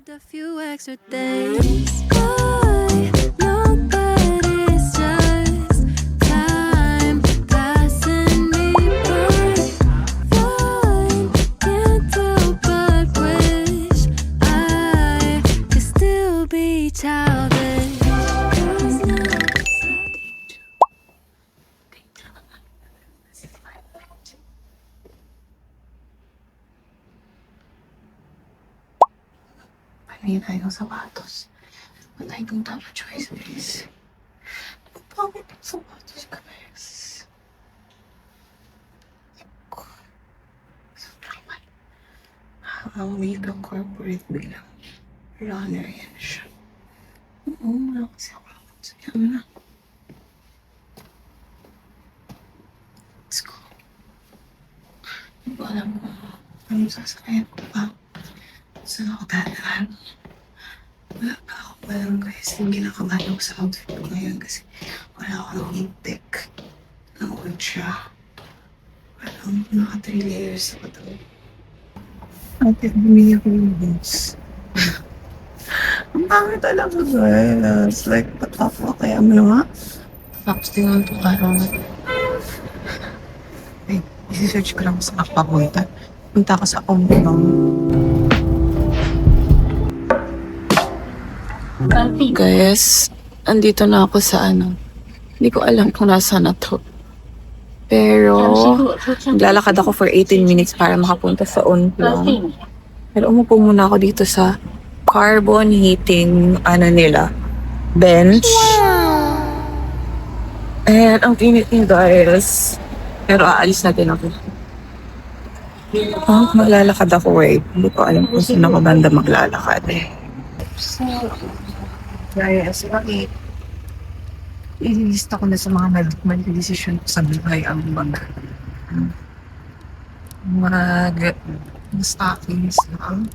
A few extra days. I know that it's just time passing me by. Fine, can't help but wish I could still be childish. 'Cause now Pamili tayo ng sapatos. Patay kong top choice, guys. Pangit ang sapatos, guys. Sobrang mali. Ang makeup corporate bilang runner yan siya. Oo, wala kasi ako. Sige na. Let's go. Hindi ko alam kung anong sasakyan ko pa. Saan ako dadaan? Wala pa ako palang guys. Hindi kinakabahan ako sa outfit ko ngayon kasi wala ako ng lipstick. Ng ultra. Walang naka 3 layers ako daw. Ate, bumili ako yung boots. Ang pangit talaga guys. Like, patapa kaya mo nga. Tapos tingnan ito parang ay, isi-search ko lang sa papunta. Punta ko sa Omblong. Guys, andito na ako sa hindi ko alam kung nasa na to. Pero, naglalakad ako for 18 minutes para makapunta sa Onplong. Pero umupo muna ako dito sa carbon heating, nila, bench. And ang init niyo guys. Pero aalis natin ako. Maglalakad ako Hindi ko alam kung saan ako banda maglalakad So, guys, bakit? Ililista ko na sa mga mag-decision sa buhay ang stockings lang.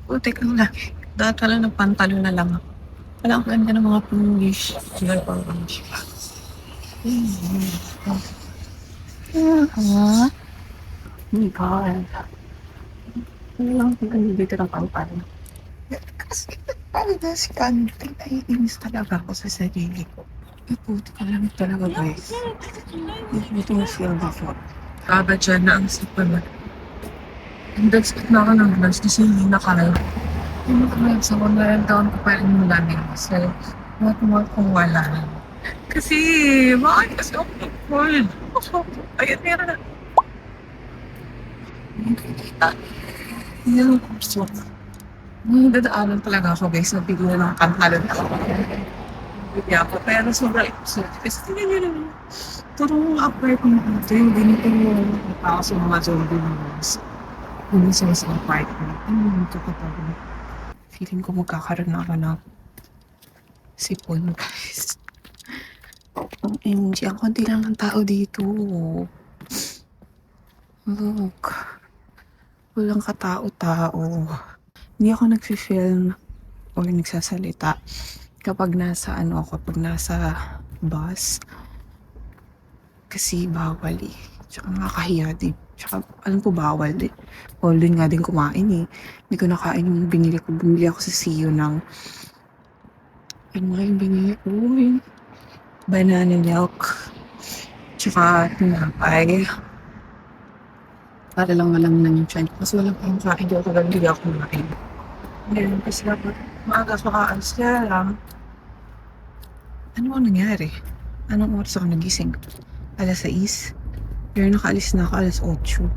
Putik lang lagi. Dahil pala ng pantalo na lang ako. Wala akong ganda ng mga English. Wala pang English pa. Oh my God. Ano lang kung dito ng pantalo? Kasi parang si Kanting, naiinis talaga ako sa sarili ko. Puto ka lang talaga guys. Hindi ko feel before. Baba dyan na ang sipa na. Nag-expect na ako ng gloves kasi hindi na kaya. Hindi ko na sa 1 taon ko pa rin yung lamig. So, mga kung wala. Kasi, bakit kasi ako nag-cold? Ayun, meron na. Hindi ko kita. Hindi naman kurso. Dadaanan talaga ako guys, nabigyan ng pantalon ako. Hindi ako, pero sobrang episode. Kasi tingnan nyo naman, turong apartment dito, yung ganito yung nakaka sa mga zombie movies. Hindi sa apartment. Ito kapag feeling ko magkakaroon ako ng sipon guys. OMG, ang konti lang ng tao dito. Look. Walang katao-tao. Hindi ako nag-film o nagsasalita kapag nasa kapag nasa bus. Kasi bawal Tsaka nakakahiya din. Tsaka alam ko bawal All din nga din kumain Hindi ko nakain yung binili ko. Bumili ako sa CEO ng yung binili ko? Yung banana milk. Tsaka tinapay. Para lang malam yung tiyan. Kasi walang pang kain. Hindi ako kumain. Ngayon, kasi dapat maaga pa kaalis kaya lang. Ano ang nangyari? Anong oras ako nagising? 6:00. Pero nakaalis na ako 8:00.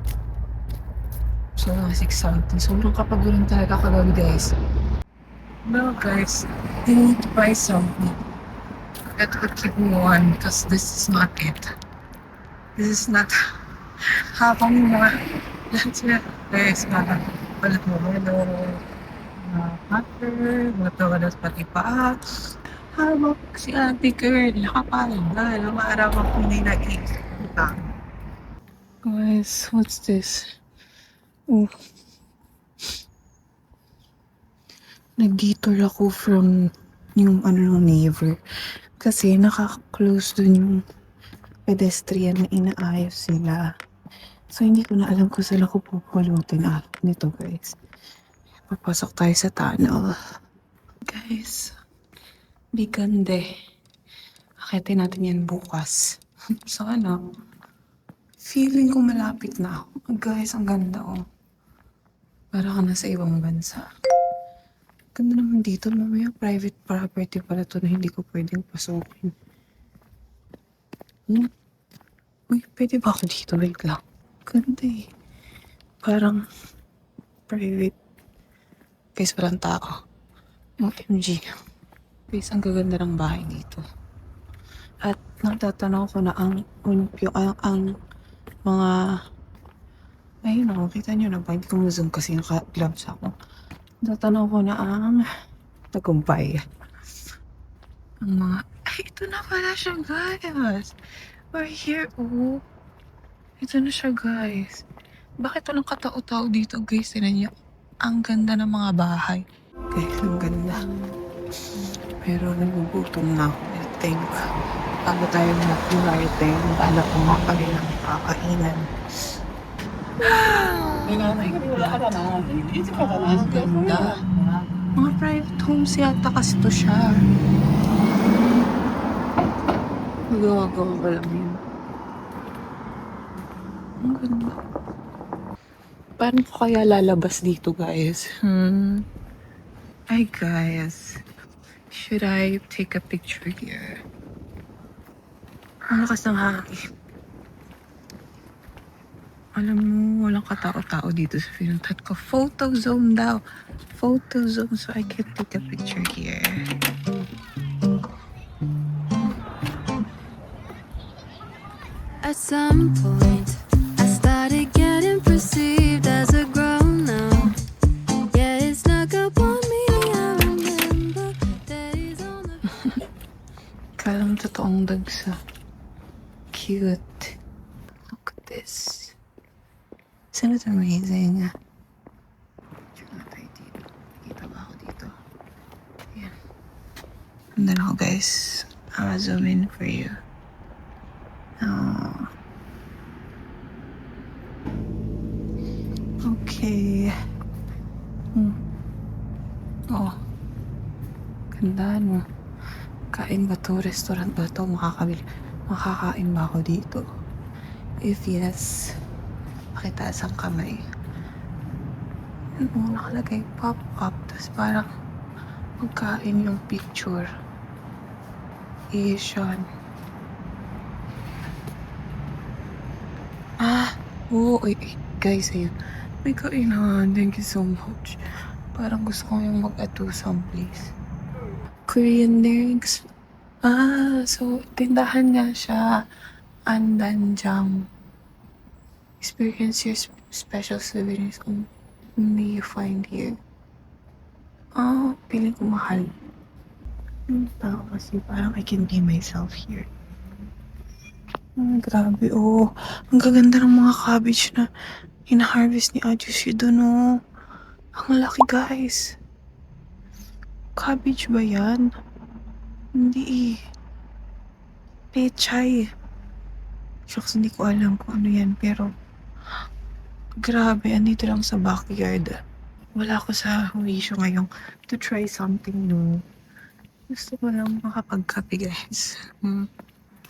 So, 6 something. Sobrang kapagulan talaga kagabi guys. No guys, I need to buy something that would keep me warm because this is not it. This is not habang mga lahat sila guys, balat mo butter, matawalas pati pa. Habang si Ate Girl, nakapalag na. Araw ako hindi nag-iisip. Guys, what's this? Nag-detour ako from yung neighbor. Kasi naka-close dun yung pedestrian na inaayos sila. So, hindi ko na alam kung saan ako pupulutin nito guys. Papasok tayo sa tunnel. Guys, bigande. Akitin natin yan bukas. So ano, feeling ko malapit na ako. Guys, ang ganda oh. Para ka nasa ibang bansa. Ganda naman dito. Mamaya private property pala to na hindi ko pwedeng pasukin. Uy, pwede ba ako dito? Wait lang. Ganda eh. Parang private. Guys, walang tao. OMG. Guys, ang gaganda ng bahay dito. At natatanaw ko na ang mga ayun ako, kita nyo na ba? Hindi ko zoom kasi naka-gloves ako. Natatanaw ko na ang tagumpay. Ang mga, ay, ito na pala siya, guys. We're here, oh. Ito na siya, guys. Bakit walang katao-tao dito, guys? Tinan niyo. Ang ganda ng mga bahay. Guys, ang ganda. Pero nagugutom na ako, I think. Bago tayo mag-lighting, bala ko nga pa rin ang kakainan. Ang ganda. Mga private homes yata kasi to siya. Magagawa ko lang yun. Ang ganda. Paano ko kaya lalabas dito, guys? Ay, guys. Should I take a picture here? Ang lakas ng hangin. Alam mo, walang katao-tao dito sa pinuntahan ko. Photo zone daw. Photo zone, so I can take a picture here. At some point, I started getting perceived as a grown-up. Yeah, it snuck up on me. I remember days on the Kala mo totoong dagsa. Cute. Look at this. Isn't it amazing? Check na tayo dito. Kita ba ako dito? Ayan. Nandun ako, guys. I'll zoom in for you. Oh. Okay. Oh. Ganda, no? Kain ba to? Restaurant ba to? Makakain ba ako dito? If yes, pakitaas ang kamay. Ano, nakalagay pop-up. Tapos parang magkain yung picture. Asian. Oo, guys, ayun. May kainan. Thank you so much. Parang gusto ko yung mag-ato someplace. Korean drinks. So, tindahan nga siya. Andanjang. Experience your special souvenirs only you find here. Piling ko mahal. Tao kasi parang I can be myself here. Grabe, oh. Ang gaganda ng mga cabbage na hina-harvest ni Adjus yun doon, oh. Ang laki, guys. Cabbage ba yan? Hindi eh. Pechay. Shucks, hindi ko alam kung ano yan, pero grabe, andito lang sa backyard. Wala ko sa wisyo ngayong to try something new. Gusto ko lang makapagkape, guys.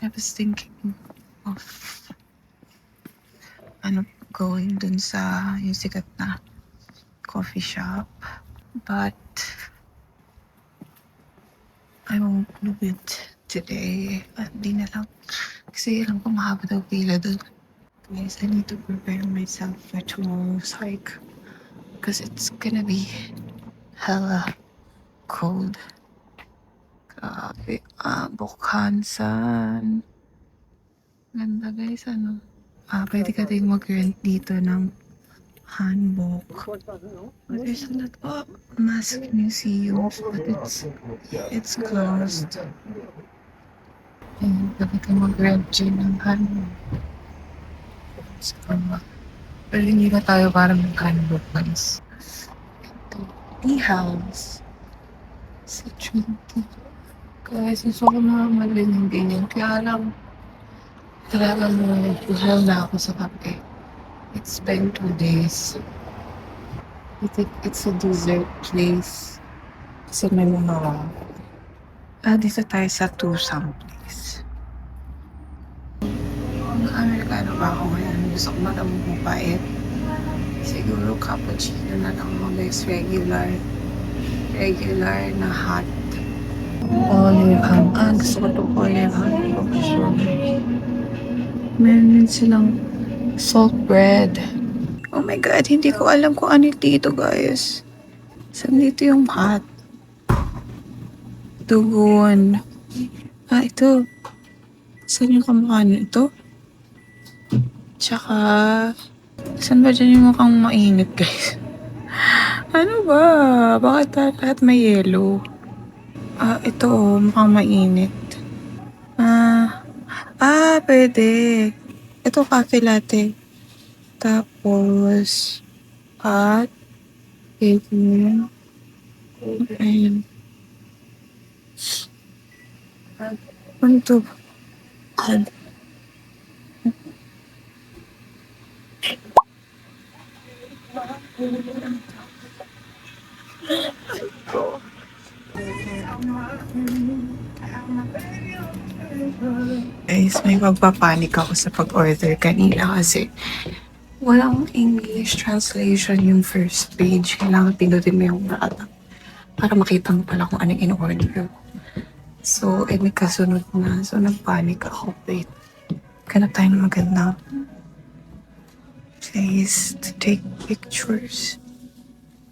I was thinking of going dun sa yung sikat na coffee shop. But I won't do it today. Hindi na lang. Kasi alam ko mahaba daw pila dun. Guys, I need to prepare myself for tomorrow's hike. Because it's gonna be hella cold. Grabe. Bukhansan. Ganda, guys, ano? Pwede ka din mag-rent dito ng hanbok. But there's a lot of mask museums, but it's closed. And pwede ka mag-rent dyan ng hanbok. So, pwede hindi na tayo para mag-hanbok, guys. Tea house. Sa Trinity. Guys, gusto ko na malinig ganyan. Kaya lang, talagang nagpuhal na ako sa kape. It's been 2 days. I think it's a dessert place. Kasi may mga... dito tayo sa Tusang place. Ang Amerikano ba ako ngayon? Gusto ko na lang mabait. Siguro cappuccino na lang guys. Regular na hot. Olive ham. Gusto ko itong olive ham. Meron silang salt bread. Oh my God, hindi ko alam kung ano dito guys. Saan dito yung hot? Dugon. Ito. Saan yung kamukha nito? Tsaka, saan ba dyan yung mukhang mainit guys? Ano ba? Bakit lahat may yellow? Ito mukhang mainit. Pwede. Ito cafe latte. Tapos, at, ayun. Ayun. Ano to? Guys, may magpapanik ako sa pag-order kanina kasi walang English translation yung first page. Kailangan pinutin mo yung bata para makita mo pala kung anong in-order mo. So, may kasunod na. So, nagpanik ako. Wait. Ganap tayo ng magandang place to take pictures.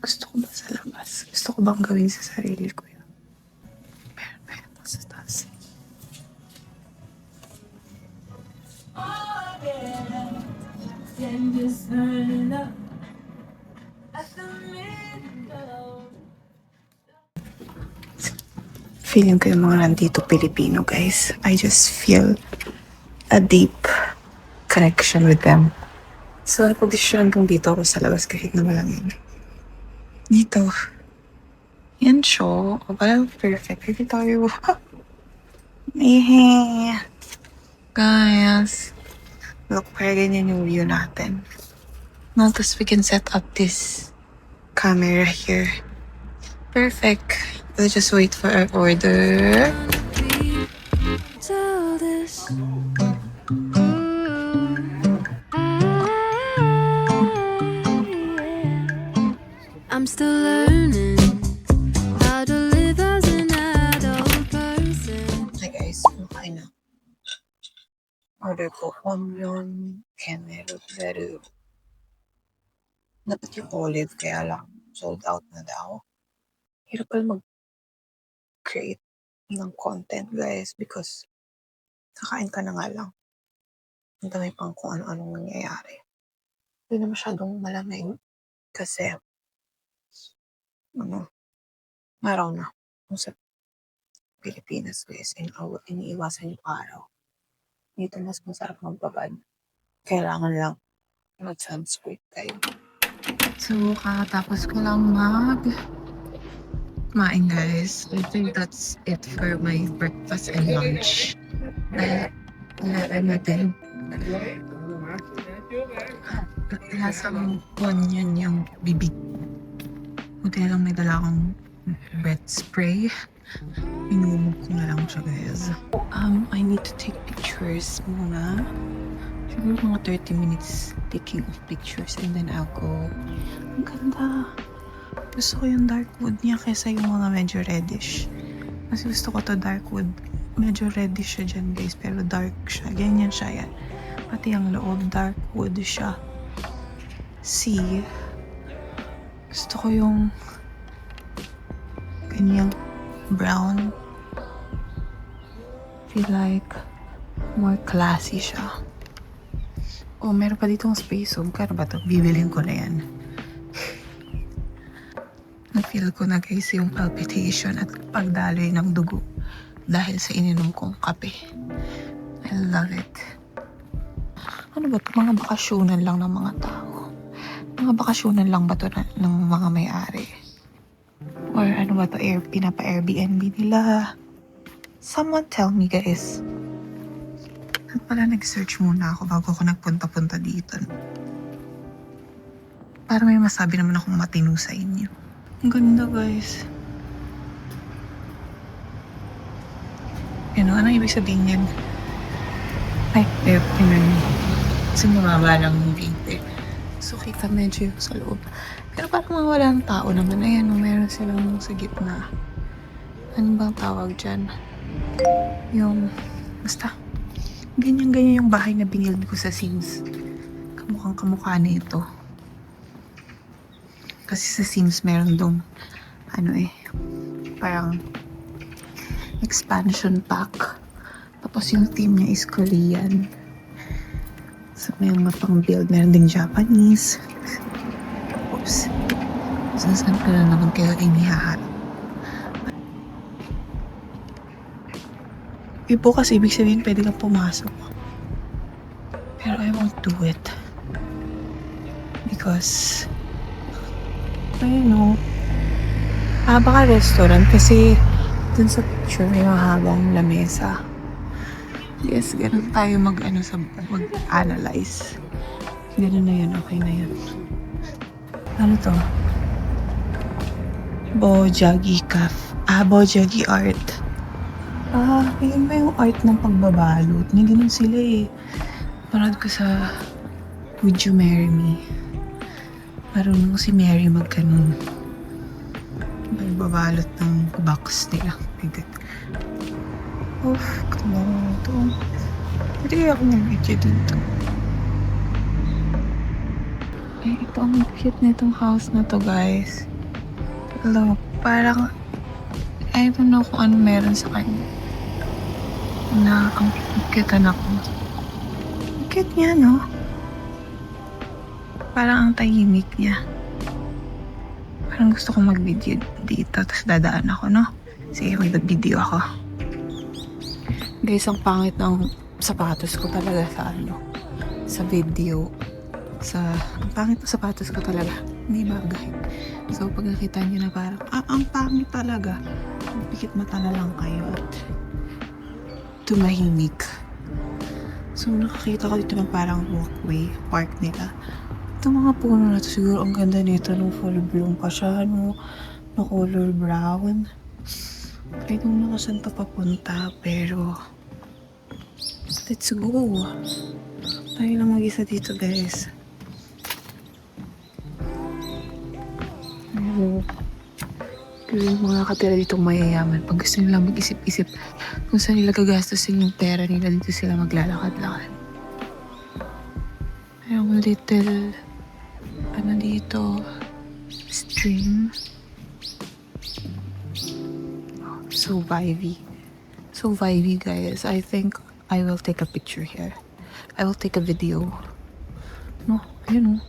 Gusto ko ba sa labas? Gusto ko bang gawin sa sarili ko yun? Meron sa taas. Feeling ko yung mga nandito Pilipino, guys. I just feel a deep connection with them. So, napag-desisyon kong dito ako sa labas kahit na malamig. Dito. Yan siya. Parang perfect. Pwede tayo. Guys. Look, parang ganyan yung view natin. Now, tapos we can set up this camera here. Perfect. Let's just wait for our order. Tell this. I'm still learning how to live as an adult person. Hi guys, kumakain na. Order ko onion, canelo, pero dapat yung olive kaya lang sold out na daw. Hirap pala mag-create ng content guys because kakain ka na nga lang. Ang dami pang kung ano-anong nangyayari. Hindi na masyadong malamig kasi araw na. Kung sa Pilipinas guys, iniiwasan yung araw. Dito mas masarap magbabad. Kailangan lang mag-sunscreen tayo. So, kakatapos ko lang kumain guys. I think that's it for my breakfast and lunch. Natin. Lasang onion yung bibig. Buti na lang may dala akong breath spray. Inumog ko na lang siya guys. I need to take pictures muna. Siguro mga 30 minutes taking of pictures and then I'll go. Ang ganda. Gusto ko yung dark wood niya kaysa yung mga medyo reddish. Kasi gusto ko to dark wood. Medyo reddish siya dyan guys pero dark siya. Ganyan siya yan. Pati ang loob dark wood siya. See? Gusto ko yung ganyang brown. Feel like more classy siya. Oh, meron pa ditong space. So, kano ba ito? Bibilin ko na yan. Na-feel ko na guys yung palpitation at pagdaloy ng dugo dahil sa ininom kong kape. I love it. Ano ba ito? Mga bakasyonan lang ng mga tao. Mga bakasyonan lang ba ito ng mga may-ari? Or ano ba ito? Pinapa-Airbnb nila? Someone tell me guys. At pala nag-search muna ako bago ako nagpunta-punta dito. Para may masabi naman akong matino sa inyo. Ang ganda, guys. Ano ibig sabihin yan? Ay, tingnan niyo. Kasi mababa lang yung binte. So, kita medyo yung sa loob. Pero parang mga walang tao naman. Ayan, meron silang sa gitna. Ano bang tawag dyan? Yung, basta, ganyan-ganyan yung bahay na binilid ko sa Sims. Kamukhang kamukha na ito. Kasi sa Sims meron dong, parang expansion pack. Tapos yung theme niya is Korean. So may mga pang build. Meron ding Japanese. Oops. Saan ka na naman kayo inihaharap? Bukas ibig sabihin pwede kang pumasok. Pero I won't do it. Because I don't know. Baka restaurant kasi dun sa picture may mahabang lamesa. Yes, ganun tayo mag-analyze. Ganun na yun, okay na yun. Ano to? Bojagi Bojagi art. Yun ba yung art ng pagbabalot? May ganun sila eh. Parad ko sa Would You Marry Me? Marunong si Mary magganun. Magbabalot ng box nila. Kamo ito. Hindi kaya ako mag-video dito. Ito ang cute nitong house na to, guys. Look, parang I don't know kung ano meron sa kanya. Na ang cute anak ko. Ang cute niya, no? Parang ang tahimik niya. Parang gusto kong mag-video dito, tapos dadaan ako, no? Sige, mag-video ako. Guys, ang pangit ng sapatos ko talaga sa video. Ang pangit ng sapatos ko talaga. Hindi bagay. So, pag nakita niyo na parang, ang pangit talaga. Pikit mata na lang kayo at tumahimik. So, nakakita ko dito ng parang walkway, park nila. Itong mga puno na to, siguro ang ganda nito nung full bloom pa siya, na color brown. I don't know kung saan to papunta, pero let's go. Tayo lang mag-isa dito, guys. Yung mga nakatira ditong mayayaman, pag gusto nila mag-isip-isip kung saan nila gagastusin yung pera nila, dito sila maglalakad-lakad. Mayroong little, dito, stream. So vibey. So vibey, guys. I think I will take a picture here. I will take a video. No, ayun o.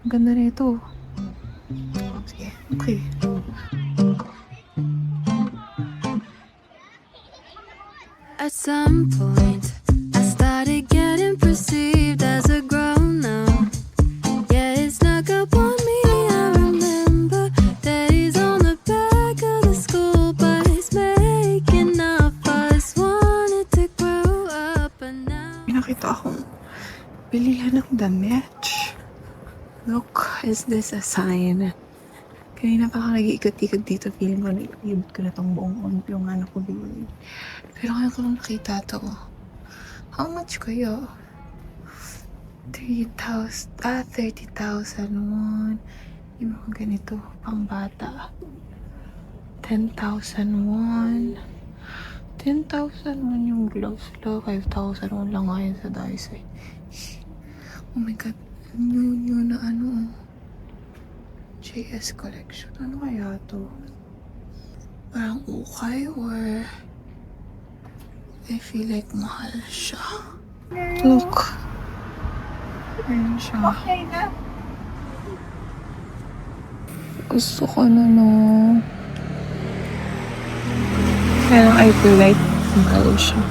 Ang ganda na ito. Sige, okay. At some point, I started getting perceived as a grown-up. Yeah, it snuck up on me. I remember that he's on the back of the school bus, making up us, wanted to grow up, and now Pinakita akong bilihan ng damit. Look, is this a sign? Kanina pa ako nag-iikot-ikot dito. Feeling ko na-iikot ko na itong buong yung anak ko bilhin. Pero kaya ko lang nakita to. How much kaya? 30,000 won. Yung mga ganito, pang bata. 10,000 won. 10,000 won yung gloves lo. 5,000 won lang ngayon sa Daiso. Oh my god. New na JS collection. Ano kaya to? Parang ukay or I feel like mahal siya. Look. Ayan siya. Okay na. Gusto ko na, no. Pero I feel like mahal siya.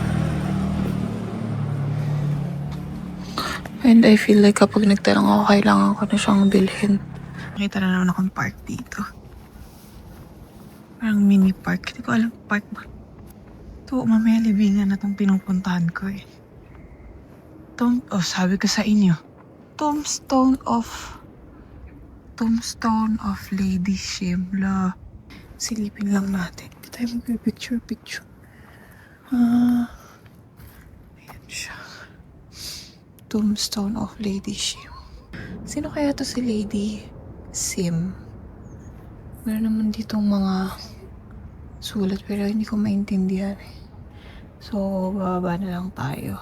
And I feel like kapag nagtanong ako, kailangan ko na siyang bilhin. Nakita na naman akong park dito. Parang mini park. Hindi ko alam park ba. Ito, mamaya libingan na itong pinupuntahan ko eh. Sabi ko sa inyo. Tombstone of Tombstone of Lady Shimla. Silipin lang natin. Hindi tayo mag-picture. Ayan siya. Tombstone of Lady Shim. Sino kaya to si Lady Sim? Meron naman ditong mga sulat pero hindi ko maintindihan eh. So, bababa na lang tayo.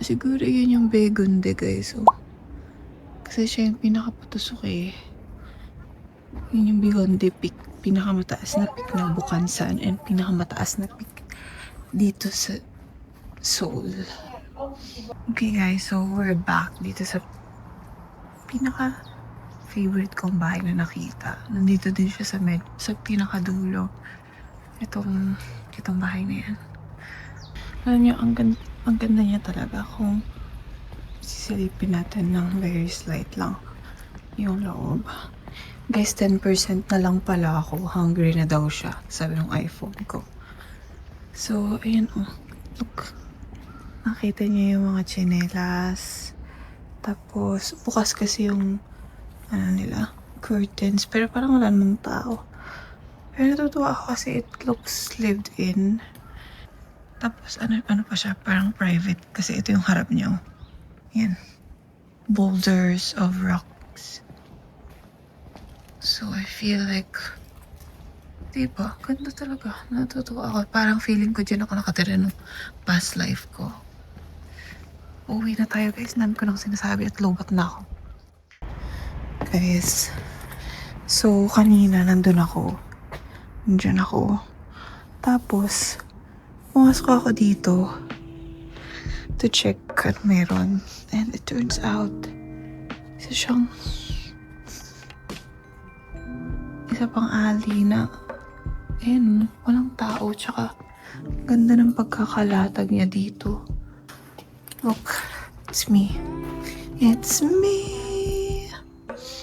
Siguro yun yung Begunde guys. So, kasi siya yung pinakapatusok eh. Yun yung Begunde peak. Pinakamataas na peak ng Bukhansan and pinakamataas na peak dito sa Seoul. Okay guys, so we're back dito sa pinaka-favorite kong bahay na nakita. Nandito din siya sa pinakadulo. Itong bahay na yan. Alam niyo, ang ganda niya talaga kung sisilipin natin ng very slight lang yung loob. Guys, 10% na lang pala ako. Hungry na daw siya. Sabi ng iPhone ko. So, ayan oh. Look. Nakita niyo yung mga tsinelas. Tapos, bukas kasi yung curtains. Pero parang wala namang tao. Pero natutuwa ako kasi it looks lived in. Tapos, ano pa siya? Parang private. Kasi ito yung harap niyo. Yan. Boulders of rocks. So, I feel like, diba? Ganda talaga. Natutuwa ako. Parang feeling ko dyan ako nakatira nung past life ko. Uwi na tayo guys. Nami ko nang sinasabi at lobat na ako. Guys. So, kanina nandun ako. Nandiyan ako. Tapos, pumasok ako dito to check at meron. And it turns out, isa pang alley na walang tao. Tsaka, ganda ng pagkakalatag niya dito. Look, it's me. It's me.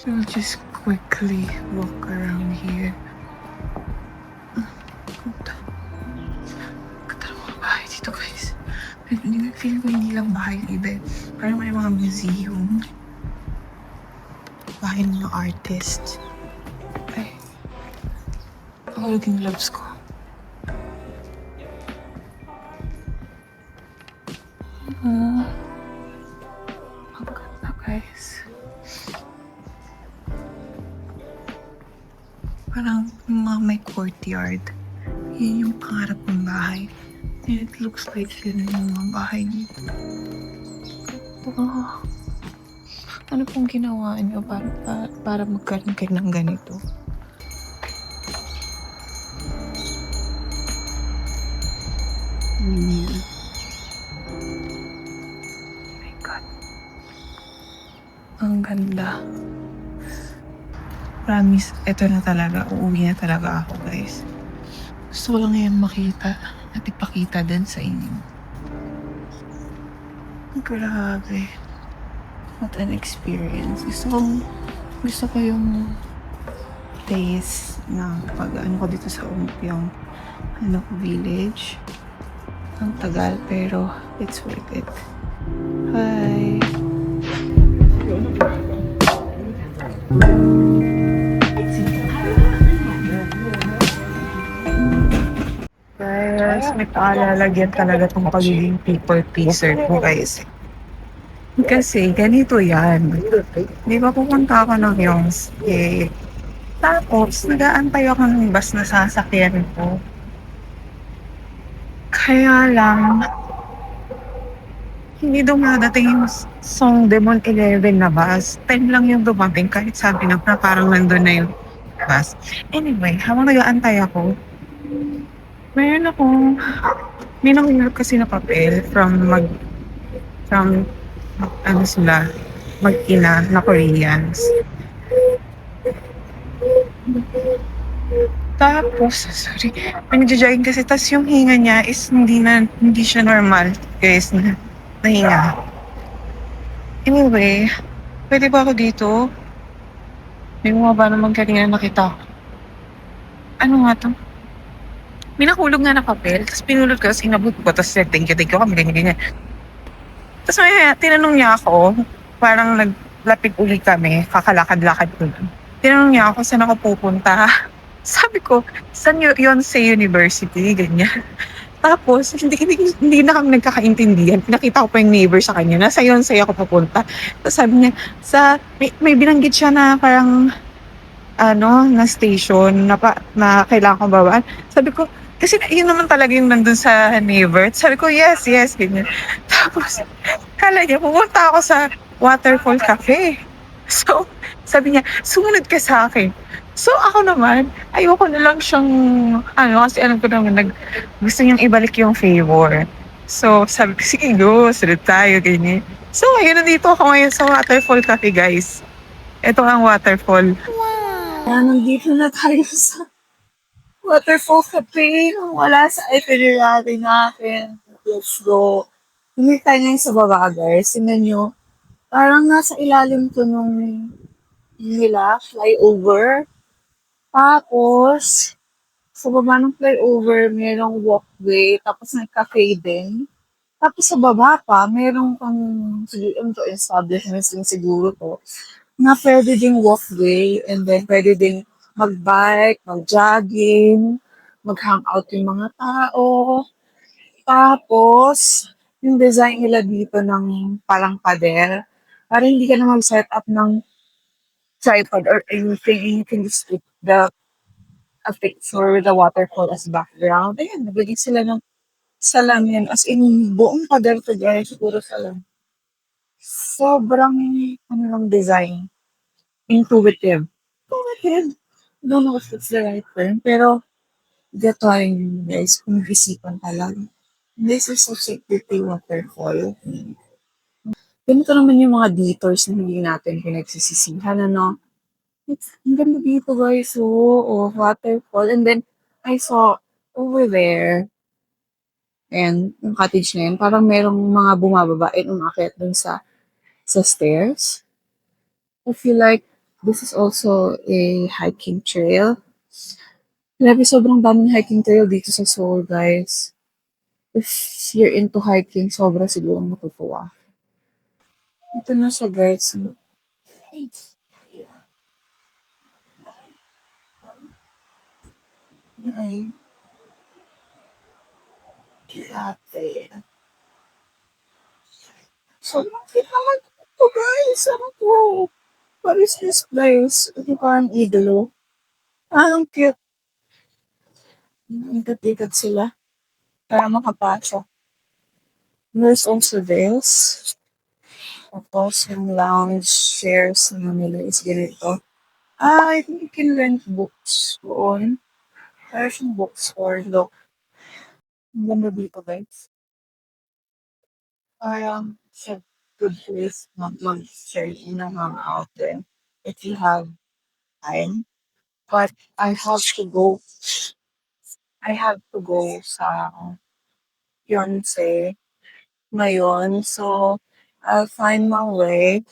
We'll just quickly walk around here. Ganda ng mga bahay dito, guys. Feel ko hindi lang bahay ng iba. Parang may mga museum. Bahay ng mga artist. Ay. Mahulog yung gloves ko. Ang ganda, guys. Parang mga may courtyard. Yun yung pangarap ng bahay. And it looks like yun yung mga bahay dito. Wow. Ano pong ginawa niyo para magkaroon kayo ng ganito? Oh my God. Ang ganda. Promise, ito na talaga. Uuwi na talaga ako, guys. Gusto ko lang yan makita at ipakita din sa inyo. Grabe. What an experience. Gusto ko yung taste ng pag-ano ko dito sa Umpiang village. Ang tagal pero it's worth it. Hi! Guys, may paalalagyan talaga itong pagiging people pleaser ko guys. Kasi ganito yan. Di ba pupunta ako ng Yongsi? Tapos, nag-aantay ako ng bus na sasakyan ko. Kaya lang, hindi dumadating yung Songdaemun 11 na bus. 10 lang yung dumating kahit sabi na parang nandun na yung bus. Anyway, habang nag-aantay ako, may nakuha kasi na papel from mag-ina na Koreans. Tapos, sorry, pinag-jogging kasi, tas yung hinga niya is hindi siya normal, guys, na hinga. Anyway, pwede ba ako dito? May mga ba naman kanina nakita ko? Ano nga to? May nakulog nga na papel, tapos pinulot ko, tapos inabot ko, tapos thank you kami, ganyan. Tapos may tinanong niya ako, parang lapit uli kami, kakalakad-lakad ulit. Tinanong niya ako saan ako pupunta. Sabi ko, "San Yonsei University," ganyan. Tapos hindi na kami nagkakaintindihan. Pinakita ko pa yung neighbor sa kanya, nasa Yonsei ako pupunta. Tapos sabi niya, may binanggit siya na parang na station na kailangan kong babaan. Sabi ko, kasi yun naman talaga yung nandun sa neighbor. Sabi ko, yes, yes, ganyan. Tapos, kala niya, pumunta ako sa Waterfall Cafe. So, sabi niya, sumunod ka sa akin. So, ako naman, ayoko na lang siyang, kasi alam ko naman, gusto niyang ibalik yung favor. So, sabi ko, sige, go, sunod tayo, ganyan. So, ayun, nandito ako ngayon sa Waterfall Cafe, guys. Ito ang waterfall. Nandito na tayo sa Waterfall Cafe. Wala sa itinerary natin. Let's go. Hindi tayo ngayon sa baba, guys. Tingnan nyo. Parang nasa ilalim to nung nila, flyover. Tapos, sa baba ng flyover, mayroong walkway. Tapos may cafe din. Tapos sa baba pa, mayroong pang, siguro to establishments din siguro to, na pwede ding walkway and then pwede ding mag-bike, mag-jogging, mag-hangout yung mga tao. Tapos, yung design nila dito ng parang pader, para hindi ka na mag-set up ng tripod or anything, and you can just take a picture with the waterfall as background. Ayan, nagbigay sila ng salamin. As in, buong pader to guys, puro salamin. Sobrang, lang design. Intuitive. Intuitive. I don't know if that's the right term, pero get what I mean, guys, kung isipan talaga. This is such a pretty waterfall. Ganito naman yung mga detours na hindi natin pinagsisisihan, ano? Ang ganda dito, guys. Oh, waterfall. And then, I saw over there, and yung cottage na yun, parang merong mga bumababa and umakyat dun sa stairs. I feel like this is also a hiking trail. Grabe, sobrang daming hiking trail dito sa Seoul, guys. If you're into hiking, sobra siguro matutuwa. Ito na siya, guys. Ay, ate. Sobrang cute naman ito, guys. Ano to? What is this place? Ito parang igloo. Ang cute. Ikat-ikat sila para makapasok. There's also this. Tapos yung lounge chairs na nila is ganito. I think you can rent books doon. There's yung bookstore. Look. Ang ganda dito, guys. Parang sa good place mag-share na hangout din if you have time. But I have to go sa Yonsei ngayon. So, I'll find my way.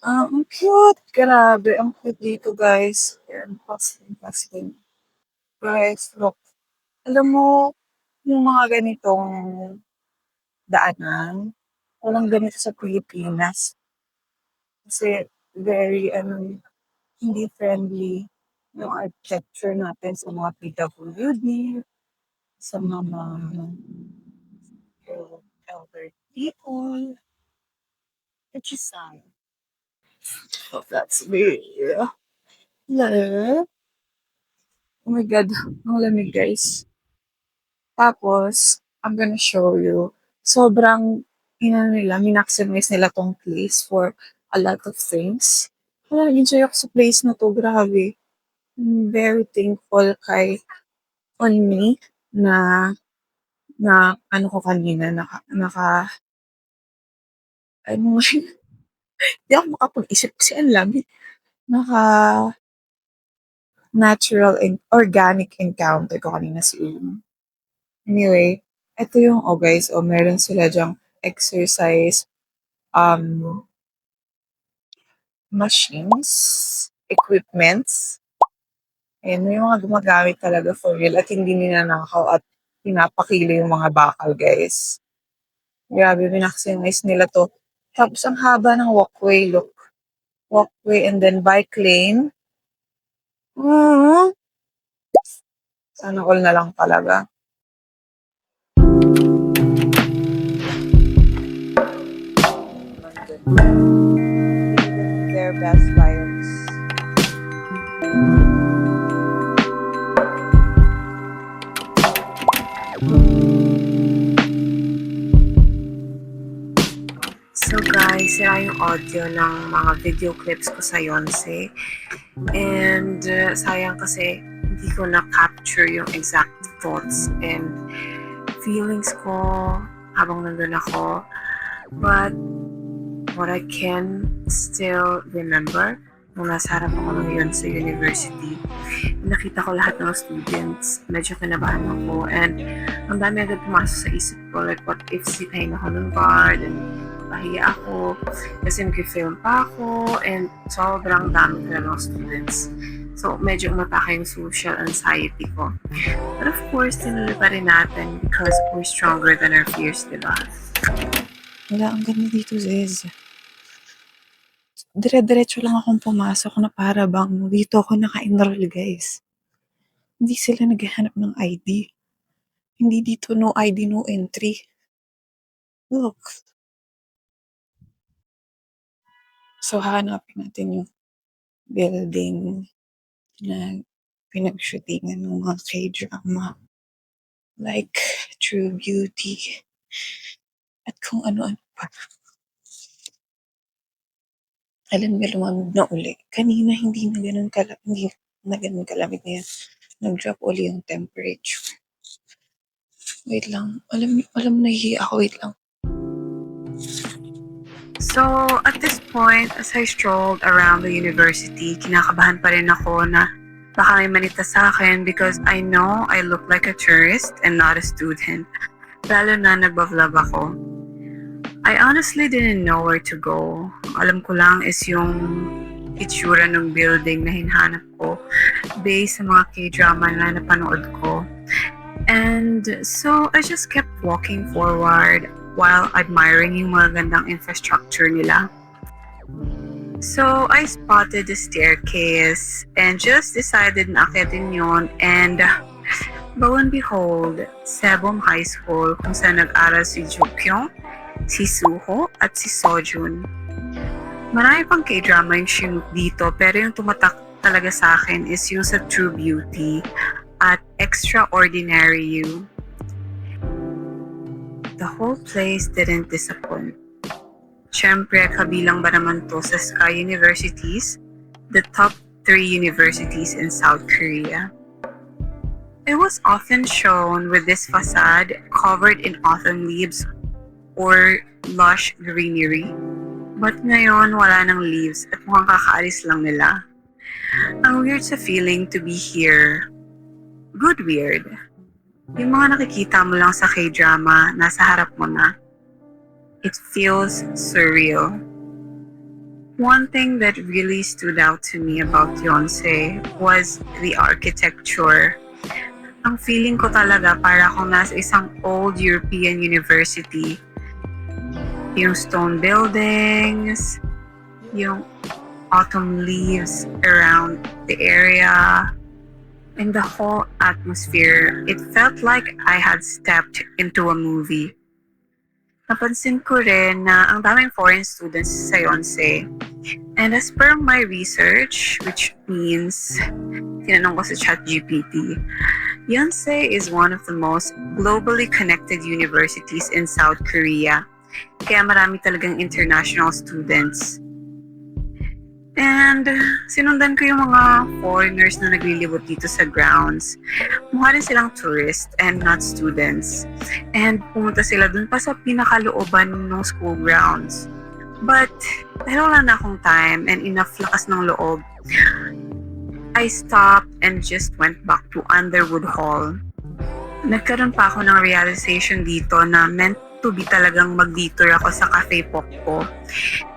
Ang cute. Grabe. Ang cute dito, guys. Yan. Pasting. Guys, look. Alam mo, yung mga ganitong daanan, walang ganito sa Pilipinas. Kasi very, hindi friendly yung architecture natin sa mga PWD, sa mga elder people. Which is sad. So that's me. Hello. Oh my God. Ang lamig, guys. Tapos, I'm gonna show you. Sobrang, minaximize nila tong place for a lot of things. Wala, enjoy ako sa place na to. Grabe. I'm very thankful kay on me na ano ko kanina, ano, hindi ako makapag-isip kasi ang lamig. Natural and organic encounter ko kanina si Uno. Anyway, ito yung, guys, meron sila dyang exercise, um, machines, equipments. Ayan, may mga gumagamit talaga for real at hindi ninanakaw at pinapakilo yung mga bakal, guys. Grabe, minaximize nila to. Tapos ang haba ng walkway, look. Walkway and then bike lane. Sana all na lang talaga. Their best vibes. So guys, sira yung audio ng mga video clips ko sa Yonsei. And sayang kasi hindi ko na-capture yung exact thoughts and feelings ko habang nandun ako. But what I can still remember, nung nasa harap ako ng Yonsei University, nakita ko lahat ng students, medyo kinabahan ako, and ang dami agad pumasok sa isip ko, like what if sitahin ako ng guard, and pahiya ako, kasi nag-film pa ako, and sobrang dami talaga ng students. So, medyo umatake yung social anxiety ko. But of course, tinuloy pa rin natin because we're stronger than our fears, diba? Wala, ang ganda dito, Zez. Dire-diretso lang akong pumasok na para bang dito ako naka-enroll, guys. Hindi sila naghahanap ng ID. Hindi dito no ID, no entry. Look. So, hahanapin natin yung building na pinag-shootingan ng mga K-drama. Like, True Beauty. At kung ano-ano pa. Alam mo, lumamig na uli. Kanina hindi na ganun kalamig na yan. Nag-drop uli yung temperature. Wait lang. Alam nahihiya ako. Wait lang. So, at this point, as I strolled around the university, kinakabahan pa rin ako na baka may manita sa akin because I know I look like a tourist and not a student. Lalo na nagbablog ako. I honestly didn't know where to go. Alam ko lang is yung itsura ng building na hinahanap ko based sa mga K-drama na napanood ko. And so, I just kept walking forward while admiring yung mga gandang infrastructure nila. So, I spotted the staircase and just decided na akitin yun, and lo and behold, Sebum High School kung saan nag-aral si Jukyong, si Suho, at si Sojun. Marami pang K-drama yung shoot dito, pero yung tumatak talaga sa akin is yung sa True Beauty at Extraordinary You. The whole place didn't disappoint. Siyempre, kabilang ba naman to sa Sky Universities, the top 3 universities in South Korea. It was often shown with this facade covered in autumn leaves or lush greenery. But ngayon, wala ng leaves at mukhang kakaalis lang nila. Ang weird sa feeling to be here. Good weird. Yung mga nakikita mo lang sa K-drama, nasa harap mo na. It feels surreal. One thing that really stood out to me about Yonsei was the architecture. Ang feeling ko talaga para akong nasa isang old European university. Yung stone buildings, yung autumn leaves around the area, and the whole atmosphere. It felt like I had stepped into a movie. Napansin ko rin na ang daming foreign students sa Yonsei. And as per my research, which means tinanong ko sa ChatGPT, Yonsei is one of the most globally connected universities in South Korea. Kaya marami talagang international students. And sinundan ko yung mga foreigners na naglilibot dito sa grounds. Mukha rin silang tourists and not students. And pumunta sila dun pa sa pinakalooban ng school grounds. But dahil wala na akong time and enough lakas ng loob, I stopped and just went back to Underwood Hall. Nagkaroon pa ako ng realization dito na meant to be talagang mag-detour ako sa Cafe Pokpo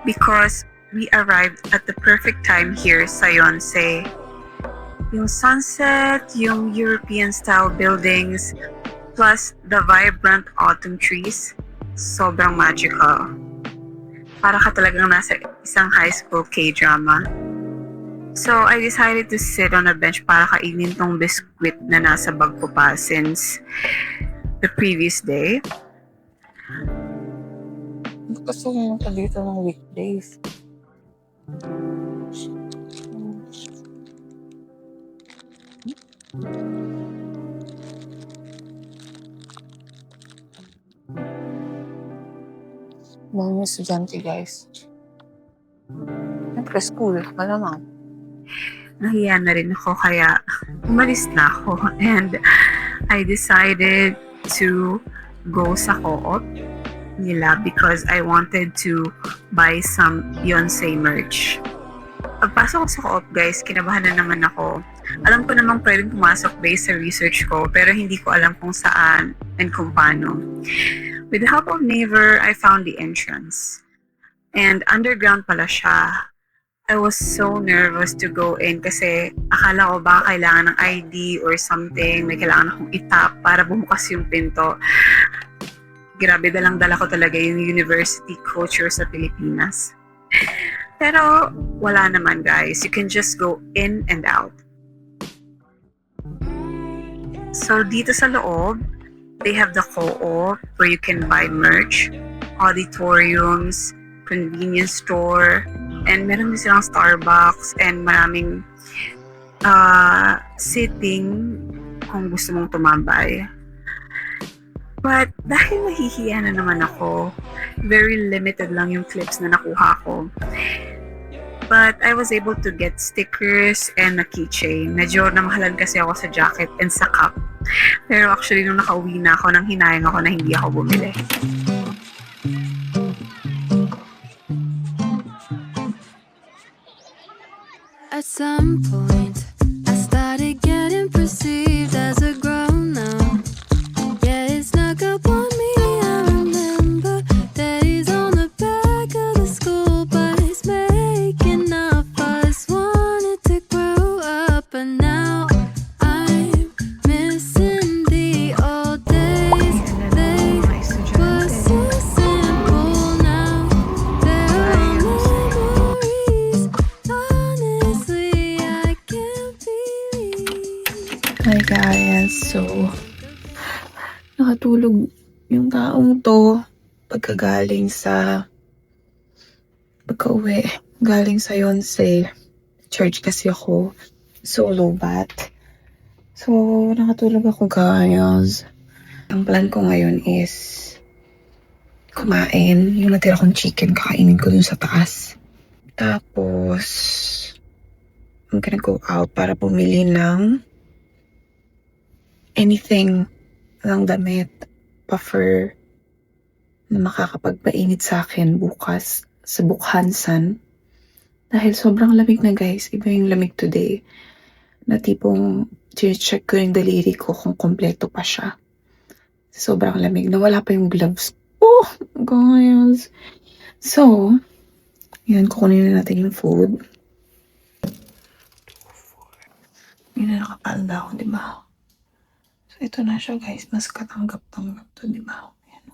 because we arrived at the perfect time here sa Yonsei. Yung sunset, yung European-style buildings, plus the vibrant autumn trees, sobrang magical. para ka talagang nasa isang high school K-drama. So, I decided to sit on a bench para kainin tong biskwit na nasa bag ko pa since the previous day. Gusto mo pa dito ng weekdays. Mga estudyante, guys. Siyempre, school. Malamang. Nahiya na rin ako, kaya umalis na ako. And I decided to go sa co-op nila because I wanted to buy some Beyonce merch. Pagpasok ko sa co-op, guys, kinabahan na naman ako. Alam ko namang pwedeng pumasok based sa research ko, pero hindi ko alam kung saan and kung paano. With the help of Naver, I found the entrance. And underground pala siya. I was so nervous to go in kasi akala ko baka kailangan ng ID or something. May kailangan akong itap para bumukas yung pinto. Grabe, dalang-dala ko talaga yung university culture sa Pilipinas. Pero wala naman, guys. You can just go in and out. So dito sa loob, they have the co-op where you can buy merch, auditoriums, convenience store, and meron din silang Starbucks and maraming sitting kung gusto mong tumambay. But dahil nahihiya na naman ako, very limited lang yung clips na nakuha ko. But I was able to get stickers and a keychain. Medyo namahalan kasi ako sa jacket and sa cup. Pero actually, nung nakauwi na ako, nang hinayang ako na hindi ako bumili. At some point, I started getting perceived as a grown-up. Yeah, it snuck up on me. I remember that he's on the back of the school bus, making up us. Wanted to grow up, but now I'm missing the old days. They were so simple now. There are memories. Honestly, I can't believe. Hi guys, so nakatulog yung taong to pagkauwi galing sa Yonsei. Church kasi ako, solo bat. So, nakatulog ako guys. Ang plan ko ngayon is kumain. Yung natira kong chicken, kakainin ko dun sa taas. Tapos, I'm gonna go out para bumili ng anything lang damit, puffer, na makakapagpainit sa akin bukas sa Bukhansan. Dahil sobrang lamig na guys, iba yung lamig today. Na tipong check ko yung daliri ko kung kompleto pa siya. Sobrang lamig, nawala pa yung gloves. Oh, guys. So, yan, kukunin na natin yung food. Yun na nakapalda ako, di ba? So, ito na siya, guys. Mas katanggap-tanggap to, di ba? Ayan.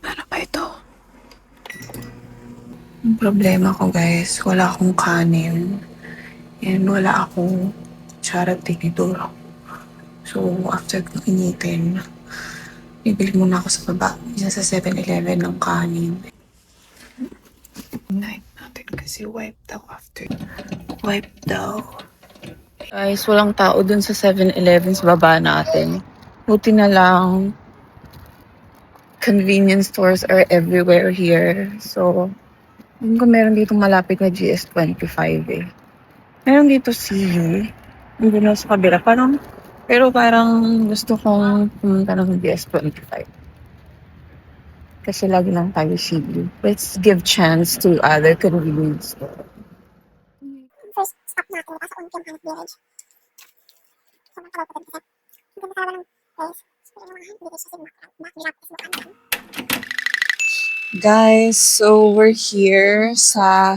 Ano pa ito? Ang problema ko, guys, wala akong kanin. And wala akong kutsara at tinidor. So, after kong initin, bibili muna ako sa baba. Isa sa 7-Eleven ng kanin. Night natin kasi wipe daw after. Wipe daw. Guys, walang tao dun sa 7-Eleven sa baba natin. Buti na lang, convenience stores are everywhere here. So, hindi ko meron dito malapit na GS25 eh. Meron dito CU. Hindi na sa kabila. Pero parang gusto kong pumunta ng GS25. Kasi lagi lang tayo CU. Let's give chance to other convenience stores. First stop natin mula sa Untiam Hanap Village. So, mga tawag ko kasi. Ang ganda talaga ng place. So, yung mga hindi siya backdrop is mukhang. Guys, so we're here sa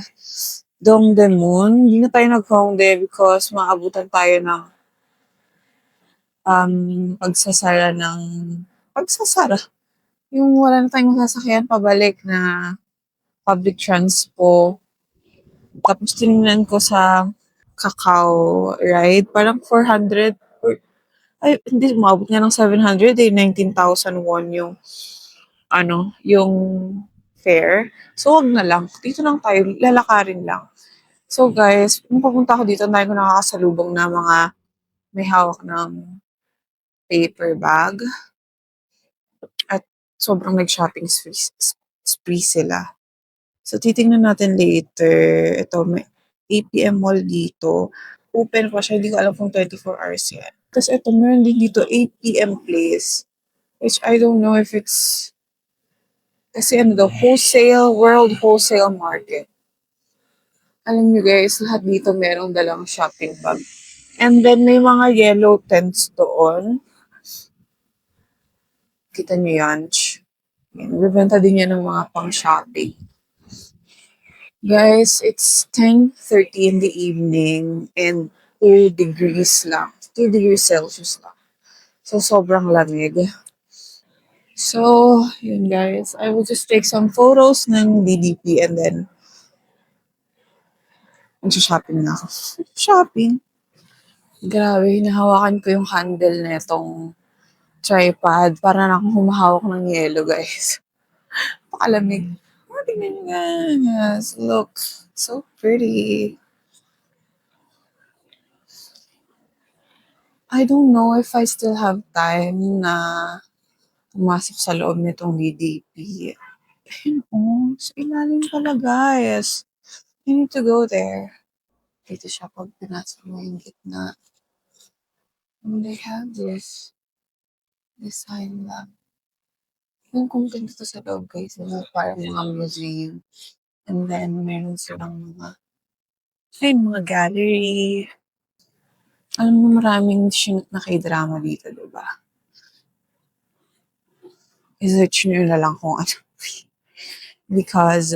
Dongdaemun. Hindi na tayo nag-hongdae because maabutan tayo ng pagsasara. Yung wala na tayong sasakyan pabalik na public transpo. Tapos tinignan ko sa Kakao ride, parang 400 or ay hindi umabot nga ng 700 eh, 19,000 won yung yung fare. So, wag na lang. Dito lang tayo, lalakarin lang. So, guys, nung papunta ako dito, ang dami ko nakakasalubong na mga may hawak ng paper bag at sobrang nag-shopping spree sila. So, titingnan natin later. Ito, may APM Mall dito. Open pa siya. Hindi ko alam kung 24 hours yan. Tapos ito, meron din dito 8 p.m. place. Which I don't know if it's kasi World Wholesale Market. Alam niyo guys, lahat dito merong dalang shopping bag. And then may mga yellow tents doon. Kita niyo yan. Nagbebenta din yan ng mga pang-shopping. Guys, it's 10:30 in the evening and 2 degrees lang. 2 degrees Celsius lang. So, sobrang lamig. So, yun guys. I will just take some photos ng DDP and then shopping na ako. Shopping. Grabe, nahawakan ko yung handle na itong tripod. Para na akong humahawak ng yelo, guys. Pakalamig. Tingnan nyo guys. Look. So pretty. I don't know if I still have time na pumasok sa loob nitong DDP. Ayun oh, sa ilalim pala guys. You need to go there. Dito siya pag pinasok mo yung gitna. And they have this design lab. Yung content to sa loob guys, parang mga museum. And then, meron silang mga gallery. Alam mo, maraming shoot na K-drama dito, diba? I-search nyo na lang kung ano. Because,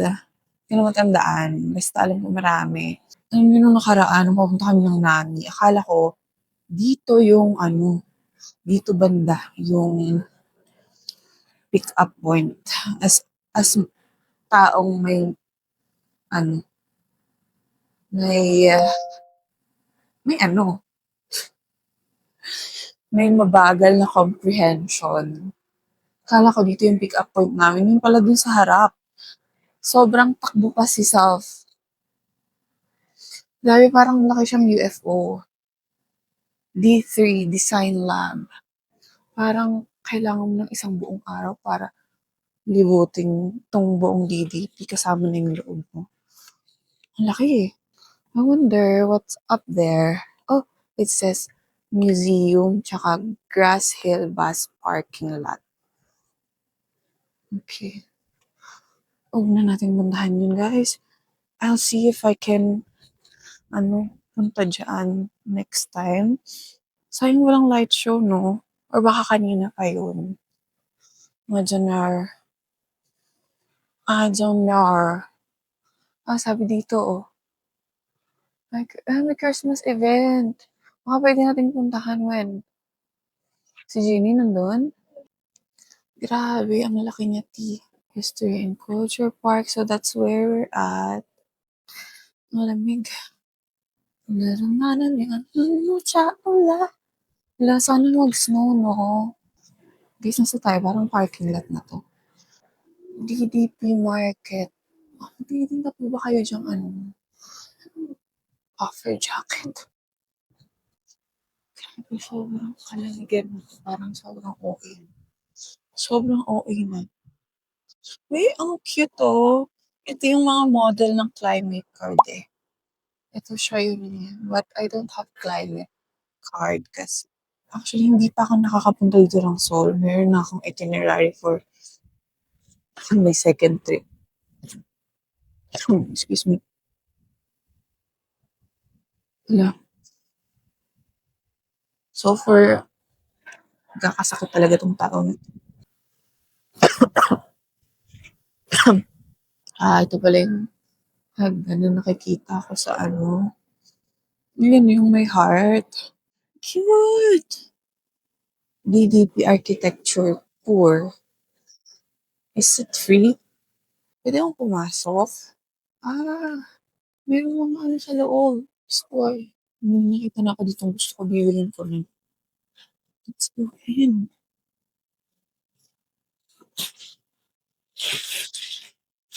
hindi ko matandaan. Basta alam ko marami. Alam nyo nung nakaraan, nung papunta kami ng Nami, akala ko, dito yung dito banda, yung pick-up point. As taong may, may, may may mabagal na comprehension. Akala ko dito yung pick-up point namin. Yung pala dun sa harap. Sobrang takbo pa si Self. Grabe, parang laki siyang UFO. D3, Design Lab. Parang kailangan mo ng isang buong araw para libutin tong buong DDP kasama na yung loob mo. Ang laki eh. I wonder what's up there. Oh, it says museum tsaka Grass Hill Bus Parking Lot. Okay. Huwag na natin puntahan yun, guys. I'll see if I can, punta dyan next time. Sayang walang light show, no? Or baka kanina pa yun. Majanar. I don't know. Sabi dito, oh. Like, may Christmas event. Baka pwede natin puntahan when? Si Jeannie nandun? Grabe, ang laki niya, T. History and Culture Park. So, that's where we're at. Malamig. Narananan yan. Wala, sana mag-snow, no? Guys, nasa tayo. Parang parking lot na to. DDP Market. Hindi na po ba kayo dyang offer jacket? Grabe, sobrang kalamigin. Parang sobrang okay. Sobrang okay na. Uy, ang cute oh. Ito yung mga model ng climate card eh. Ito siya yun. But I don't have climate card kasi actually hindi pa ako nakakapunta dito ng Seoul. Meron na akong itinerary for my second trip. Excuse me. Wala. So for kakasakit talaga tong taon. Ito pala yung nakikita ko sa Yun yung may heart. Cute! DDP Architecture Tour. Is it free? Pwede akong pumasok? Ah, meron mga ano sa loob, store. May nakita na ako ditong gusto ko bibilhin ko rin. Let's go in.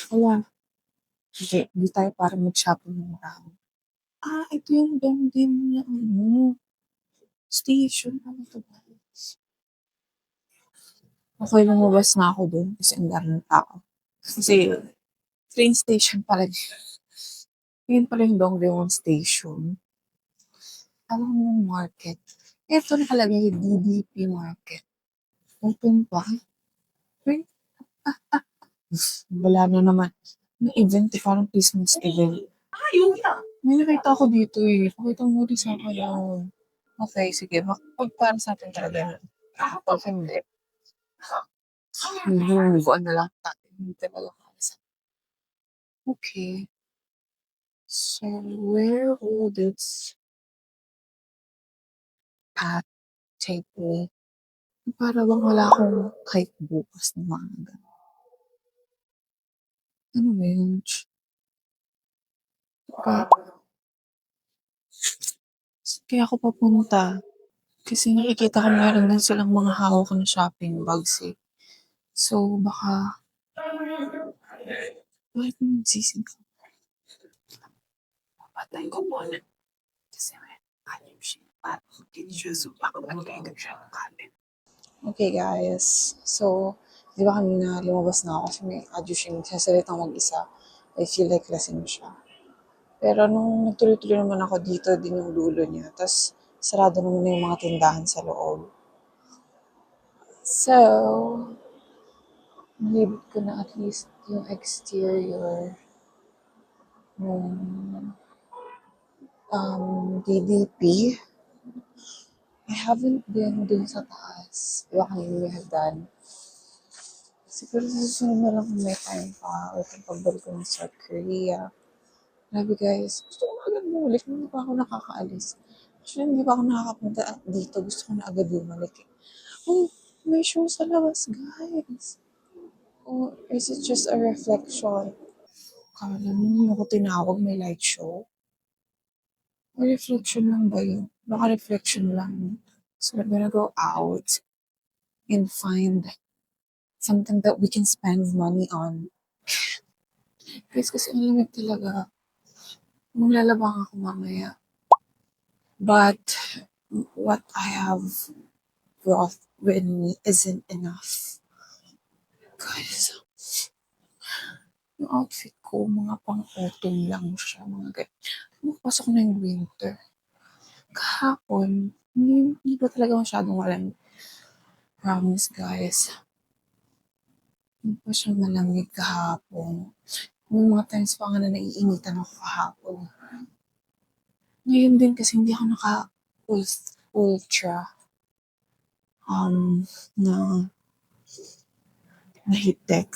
Wala, hindi tayo parang mag-shopping ng tao. Ito yung Dongdaemun na ano, station. Ano 'to guys? Okey lumabas na ako dun kasi ang daming tao. Kasi train station pala siya. Yun pala yung Dongdaemun Station. Alam mo yung market, eto nakalagay DDP Market. Open pa? Uy, wala na naman. May event eh, parang Christmas event. May nakita ako dito eh. Pakita mo rin sa'kin yun. Okey, sige. 'Pag para sa'tin talaga yun. Pag hindi, lulubuan na lang natin. Hindi talaga para sa okey. So, where would this path take me? Para bang wala akong kahit bukas na maaga. Ano ba yun? Saan kaya ako papunta? Kasi nakikita ko meron din silang mga hawak na shopping bags eh. So, baka bakit mo nagsisingka? Papatayin ko muna. Kasi may anim siya. Parang hindi siya baka magkaigan siya ng kanin. Okay guys, so di ba kanina lumabas na ako kasi may adyo siya nagsasalitang mag-isa. I feel like lasing siya. Pero nung nagtuloy-tuloy naman ako dito din yung dulo niya. Tapos sarado naman na yung mga tindahan sa loob. So, nilibot ko na at least yung exterior ng DDP. I haven't been dun sa taas. Diba kanina we have done. Siguro sa susunod na lang kung may time pa or kung pagbalik ko ng South Korea. Grabe guys, gusto ko agad bumalik. Hindi pa ako nakakaalis. Actually, hindi pa ako nakakapunta dito. Gusto ko na agad bumalik eh. Oh, may show sa labas guys. Or is it just a reflection? Kala mo ako tinawag may light show? Or reflection lang ba yun? Baka reflection lang. So we're gonna go out and find something that we can spend money on. Guys, kasi ang lamig talaga. Maglalabang ako mamaya. But what I have brought with me isn't enough. Guys, yung outfit ko, mga pang-autumn lang siya. Mga Pasok na yung winter. Kahapon, hindi pa talaga masyadong malamig. Promise guys. Hindi pa siya malamig kahapon. Yung mga times pa nga na naiinitan ako kahapon. Ngayon din kasi hindi ako ultra na heat tech.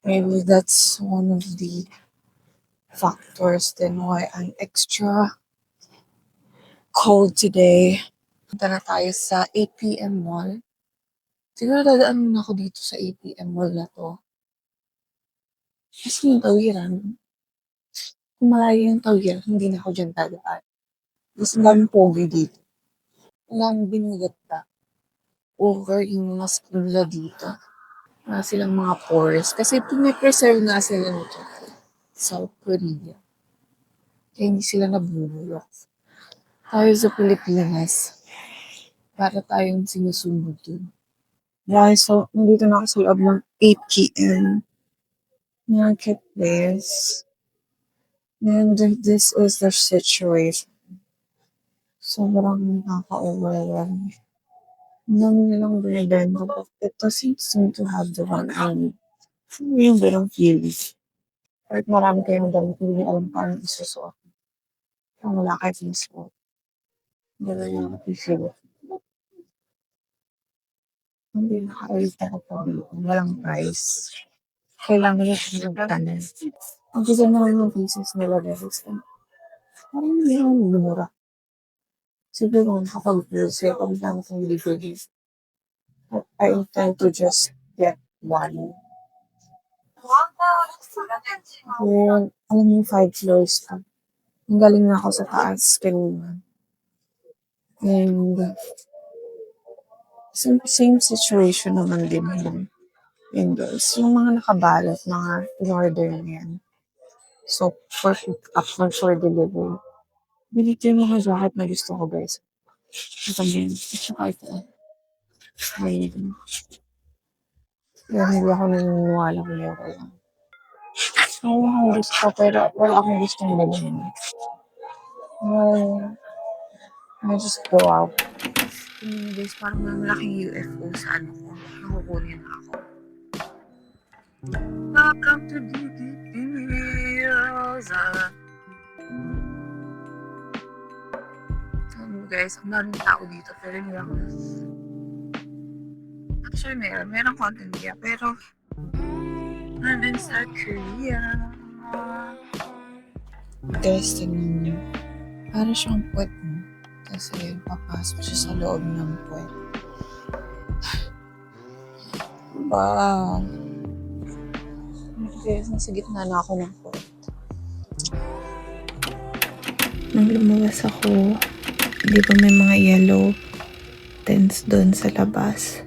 Maybe that's one of the factors then why I'm extra cold today. Punta na tayo sa APM Mall. Siguro dadaan muna ako dito sa APM Mall na to. Kasi yung tawiran, kung malayo yung tawiran, hindi na ako dyan dadaan. Mas ang daming pogi dito. Ang daming binigata. Over yung mga skula dito. Wala silang mga pores. Kasi pinipreserve nga sila nito. South Korea. Kaya hindi sila nabubulok. Tayo sa Pilipinas, para tayong sinusunod dun. Guys, so nandito na ako sa loob ng APM Marketplace. And this is the situation. Sobrang nakaka-overwhelm. Nang nilang binibenta, but it doesn't seem to have the one I need. Yung ganong feeling. Kahit marami kayong damit, hindi niyo alam paano isusuot. Kung wala kayo sinusuot. Ganun yung feel. Hindi nakaalis ako po dito. Walang price. Kailangan nyo sinagtanan. Ang gusto naman yung pieces nila guys. Parang hindi naman mura. Siguro nakapag-purse kung saan kong bibili. But I intend to just get one. Yun, alam mo, 5 floors pa. Ang galing na ako sa taas kanina. And same situation naman din yung girls. Yung mga nakabalot, mga in-order na yan. So, for pick up or for delivery. Binigyan yung mga jacket na gusto ko, guys. Ito yun. At saka ito. Ayun. Kaya hindi ako naniniwala kung meron lang. Wala akong gusto, pero wala akong gustong bilhin. Well, I just go out. Guys, parang may malaking UFO sa ano ko. Nakukunin na ako. Welcome to DDPs. Guys, ang daming tao dito, pero hindi ako. Actually, meron konting niya, pero I'm in South Korea. Guys, tingnan niyo. Para siyang puwet mo. Kasi papasok siya sa loob ng puwet. Wow. Guys, nasa gitna na ako ng puwet. Nung lumabas ako, di ba may mga yellow tents doon sa labas?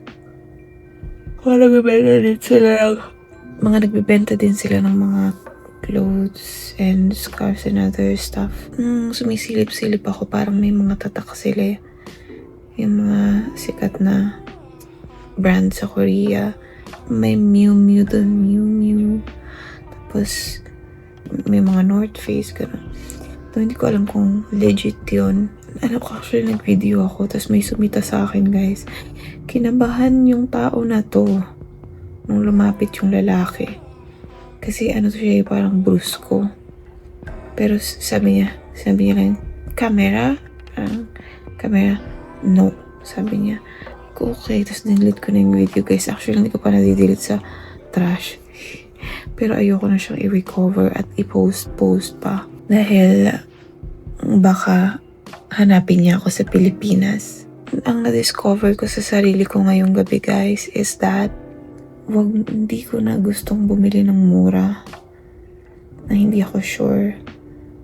Nagbibenta din sila ng mga clothes and scarves and other stuff. Sumisilip-silip ako, parang may mga tatak sila. Yung mga sikat na brand sa Korea. May Miu Miu doon, Miu Miu. Tapos, may mga North Face, gano'n. So, hindi ko alam kung legit yun. Alam ko, actually, nag-video ako, tapos may sumita sa akin, guys. Kinabahan yung tao na to nung lumapit yung lalaki. Kasi ano to siya, parang brusko. Pero sabi niya lang, camera? Camera? No. Sabi niya, okay. Tapos nilit ko na yung video, guys. Actually, hindi ko pa nadidelete sa trash. Pero ayoko na siyang i-recover at i-post pa. Dahil baka hanapin niya ako sa Pilipinas. Ang na-discover ko sa sarili ko ngayong gabi, guys, is that hindi ko na gustong bumili ng mura na hindi ako sure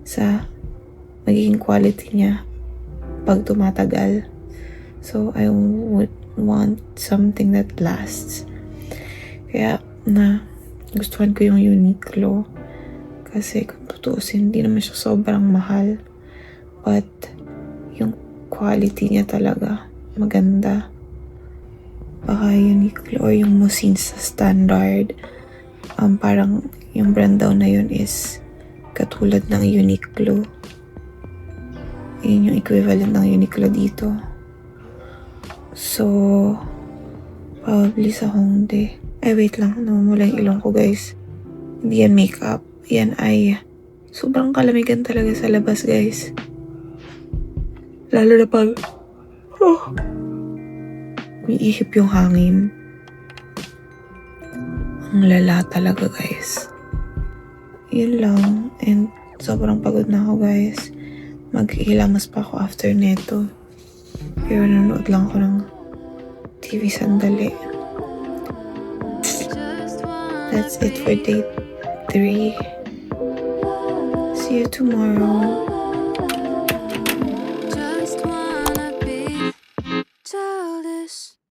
sa magiging quality niya pag tumatagal. So, I would want something that lasts. Kaya gustuhan ko yung Uniqlo. Kasi kung tutuusin, hindi naman siya sobrang mahal. But, yung quality niya talaga maganda. Baka Uniqlo or yung Musin sa standard. Parang yung brand daw na yun is katulad ng Uniqlo. Yun yung equivalent ng Uniqlo dito. So, probably sa Hongdae. Ay, wait lang. Namumula yung ilong ko, guys. Hindi yan makeup. Yan ay sobrang kalamigan talaga sa labas, guys. Lalo na pag umiihip yung hangin. Ang lala talaga, guys. Yun lang. And sobrang pagod na ako, guys. Maghihilamas pa ako after neto. Pero nanonood lang ako ng TV sandali. That's it for day 3. See you tomorrow.